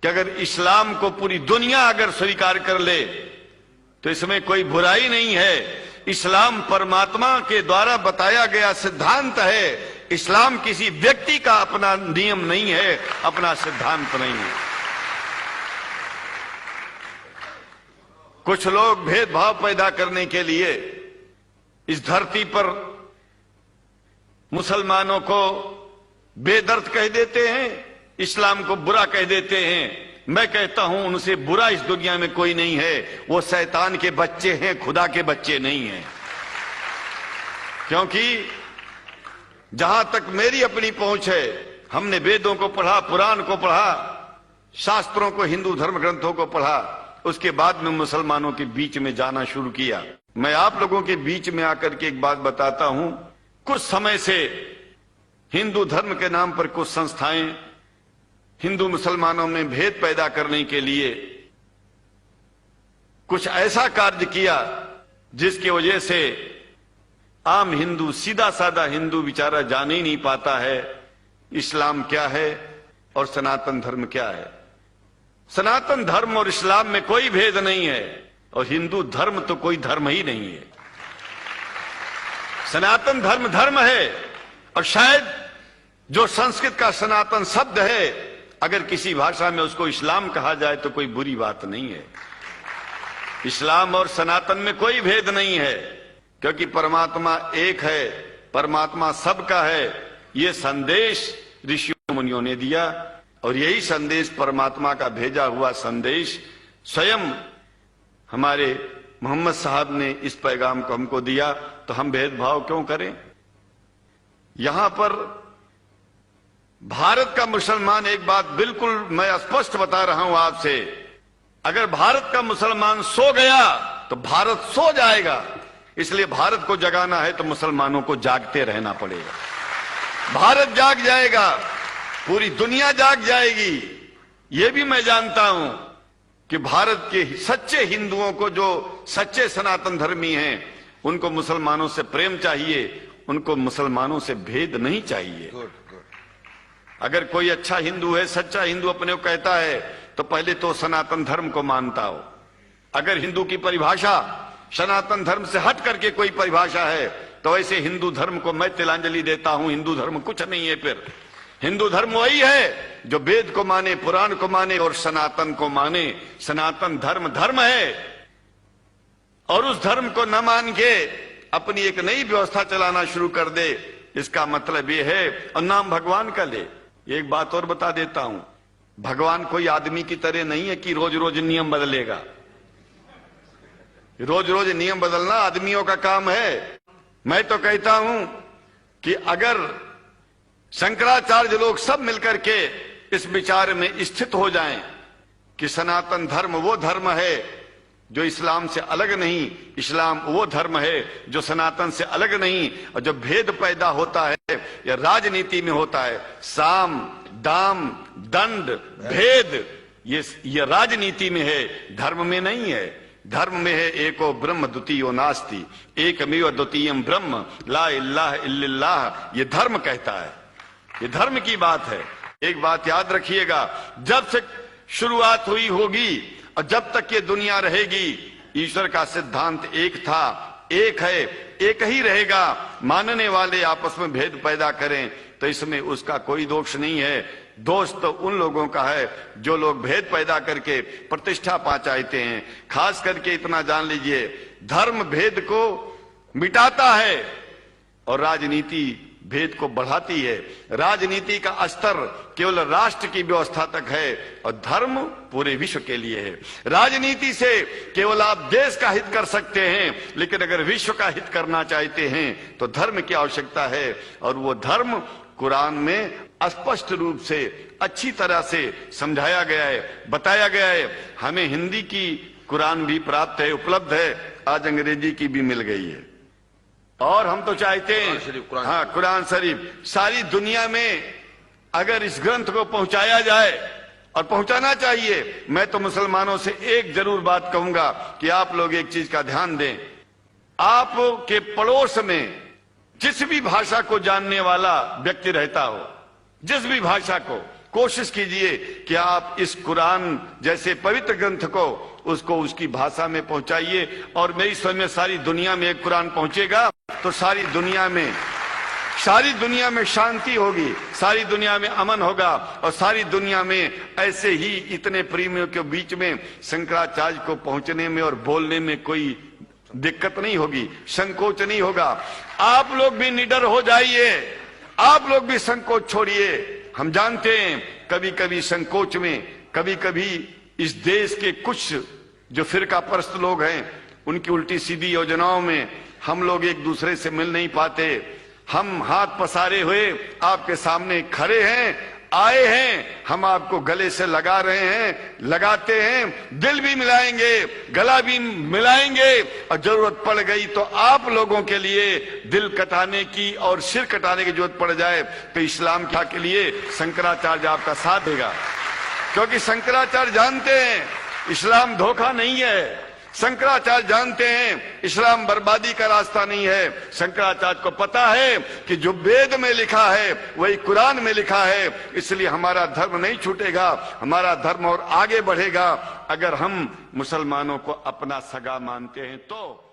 कि अगर इस्लाम को पूरी दुनिया अगर स्वीकार कर ले तो इसमें कोई बुराई नहीं है। इस्लाम परमात्मा के द्वारा बताया गया सिद्धांत है। इस्लाम किसी व्यक्ति का अपना नियम नहीं है, अपना सिद्धांत नहीं है। कुछ लोग भेदभाव पैदा करने के लिए इस धरती पर मुसलमानों को बेदर्द कह देते हैं, इस्लाम को बुरा कह देते हैं। मैं कहता हूं उनसे बुरा इस दुनिया में कोई नहीं है। वो शैतान के बच्चे हैं, खुदा के बच्चे नहीं हैं। क्योंकि जहां तक मेरी अपनी पहुंच है, हमने वेदों को पढ़ा, पुराण को पढ़ा, शास्त्रों को, हिंदू धर्म ग्रंथों को पढ़ा, उसके बाद में मुसलमानों के बीच में जाना शुरू किया। मैं आप लोगों के बीच में आकर के एक बात बताता हूं। कुछ समय से हिंदू धर्म के नाम पर कुछ संस्थाएं हिंदू मुसलमानों में भेद पैदा करने के लिए कुछ ऐसा कार्य किया जिसकी वजह से आम हिंदू, सीधा साधा हिंदू बेचारा जान ही नहीं पाता है इस्लाम क्या है और सनातन धर्म क्या है। सनातन धर्म और इस्लाम में कोई भेद नहीं है और हिंदू धर्म तो कोई धर्म ही नहीं है। सनातन धर्म धर्म है और शायद जो संस्कृत का सनातन शब्द है, अगर किसी भाषा में उसको इस्लाम कहा जाए तो कोई बुरी बात नहीं है। इस्लाम और सनातन में कोई भेद नहीं है, क्योंकि परमात्मा एक है, परमात्मा सबका है। ये संदेश ऋषियों मुनियों ने दिया और यही संदेश परमात्मा का भेजा हुआ संदेश स्वयं हमारे मोहम्मद साहब ने इस पैगाम को हमको दिया। तो हम भेदभाव क्यों करें? यहां पर भारत का मुसलमान, एक बात बिल्कुल मैं स्पष्ट बता रहा हूं आपसे, अगर भारत का मुसलमान सो गया तो भारत सो जाएगा। इसलिए भारत को जगाना है तो मुसलमानों को जागते रहना पड़ेगा। भारत जाग जाएगा, पूरी दुनिया जाग जाएगी। यह भी मैं जानता हूं कि भारत के सच्चे हिंदुओं को, जो सच्चे सनातन धर्मी हैं, उनको मुसलमानों से प्रेम चाहिए, उनको मुसलमानों से भेद नहीं चाहिए। अगर कोई अच्छा हिंदू है, सच्चा हिंदू अपने को कहता है, तो पहले तो सनातन धर्म को मानता हो। अगर हिंदू की परिभाषा सनातन धर्म से हट करके कोई परिभाषा है तो ऐसे हिंदू धर्म को मैं तिलांजलि देता हूं। हिंदू धर्म कुछ नहीं है। फिर हिंदू धर्म वही है जो वेद को माने, पुराण को माने और सनातन को माने। सनातन धर्म धर्म है और उस धर्म को न मान के अपनी एक नई व्यवस्था चलाना शुरू कर दे, इसका मतलब ये है, और नाम भगवान का ले। एक बात और बता देता हूं, भगवान कोई आदमी की तरह नहीं है कि रोज रोज नियम बदलेगा। रोज रोज नियम बदलना आदमियों का काम है। मैं तो कहता हूं कि अगर शंकराचार्य लोग सब मिलकर के इस विचार में स्थित हो जाएं कि सनातन धर्म वो धर्म है जो इस्लाम से अलग नहीं, इस्लाम वो धर्म है जो सनातन से अलग नहीं, और जो भेद पैदा होता है या राजनीति में होता है, साम दाम दंड भेद, ये राजनीति में है, धर्म में नहीं है। धर्म में है एको ब्रह्म द्वितीयो नास्ति, एकमेव द्वितीयम ब्रह्म ला इलाहा इल्लल्लाह। ये धर्म कहता है, ये धर्म की बात है। एक बात याद रखिएगा, जब से शुरुआत हुई होगी और जब तक ये दुनिया रहेगी, ईश्वर का सिद्धांत एक था, एक है, एक ही रहेगा। मानने वाले आपस में भेद पैदा करें तो इसमें उसका कोई दोष नहीं है। दोष तो उन लोगों का है जो लोग भेद पैदा करके प्रतिष्ठा पा चाहते हैं। खास करके इतना जान लीजिए, धर्म भेद को मिटाता है और राजनीति भेद को बढ़ाती है। राजनीति का स्तर केवल राष्ट्र की व्यवस्था तक है और धर्म पूरे विश्व के लिए है। राजनीति से केवल आप देश का हित कर सकते हैं, लेकिन अगर विश्व का हित करना चाहते हैं तो धर्म की आवश्यकता है। और वो धर्म कुरान में स्पष्ट रूप से अच्छी तरह से समझाया गया है, बताया गया है। हमें हिंदी की कुरान भी प्राप्त है, उपलब्ध है, आज अंग्रेजी की भी मिल गई है। और हम तो चाहते हैं, हाँ, कुरान शरीफ सारी दुनिया में अगर इस ग्रंथ को पहुंचाया जाए, और पहुंचाना चाहिए। मैं तो मुसलमानों से एक जरूर बात कहूंगा कि आप लोग एक चीज का ध्यान दें, आपके पड़ोस में जिस भी भाषा को जानने वाला व्यक्ति रहता हो, जिस भी भाषा को, कोशिश कीजिए कि आप इस कुरान जैसे पवित्र ग्रंथ को उसको उसकी भाषा में पहुंचाइए। और मेरी समझ में सारी दुनिया में एक कुरान पहुंचेगा तो सारी दुनिया में शांति होगी, सारी दुनिया में अमन होगा, और सारी दुनिया में ऐसे ही इतने प्रेमियों के बीच में शंकराचार्य को पहुंचने में और बोलने में कोई दिक्कत नहीं होगी, संकोच नहीं होगा। आप लोग भी निडर हो जाइए, आप लोग भी संकोच छोड़िए। हम जानते हैं कभी कभी संकोच में, कभी कभी इस देश के कुछ जो फिरका परस्त लोग हैं उनकी उल्टी सीधी योजनाओं में हम लोग एक दूसरे से मिल नहीं पाते। हम हाथ पसारे हुए आपके सामने खड़े हैं, आए हैं, हम आपको गले से लगा रहे हैं, लगाते हैं, दिल भी मिलाएंगे, गला भी मिलाएंगे, और जरूरत पड़ गई तो आप लोगों के लिए दिल कटाने की और सिर कटाने की जरूरत पड़ जाए तो इस्लाम के लिए शंकराचार्य आपका साथ देगा। क्योंकि शंकराचार्य जानते हैं इस्लाम धोखा नहीं है, शंकराचार्य जानते हैं इस्लाम बर्बादी का रास्ता नहीं है। शंकराचार्य को पता है कि जो वेद में लिखा है वही कुरान में लिखा है, इसलिए हमारा धर्म नहीं छूटेगा, हमारा धर्म और आगे बढ़ेगा अगर हम मुसलमानों को अपना सगा मानते हैं तो।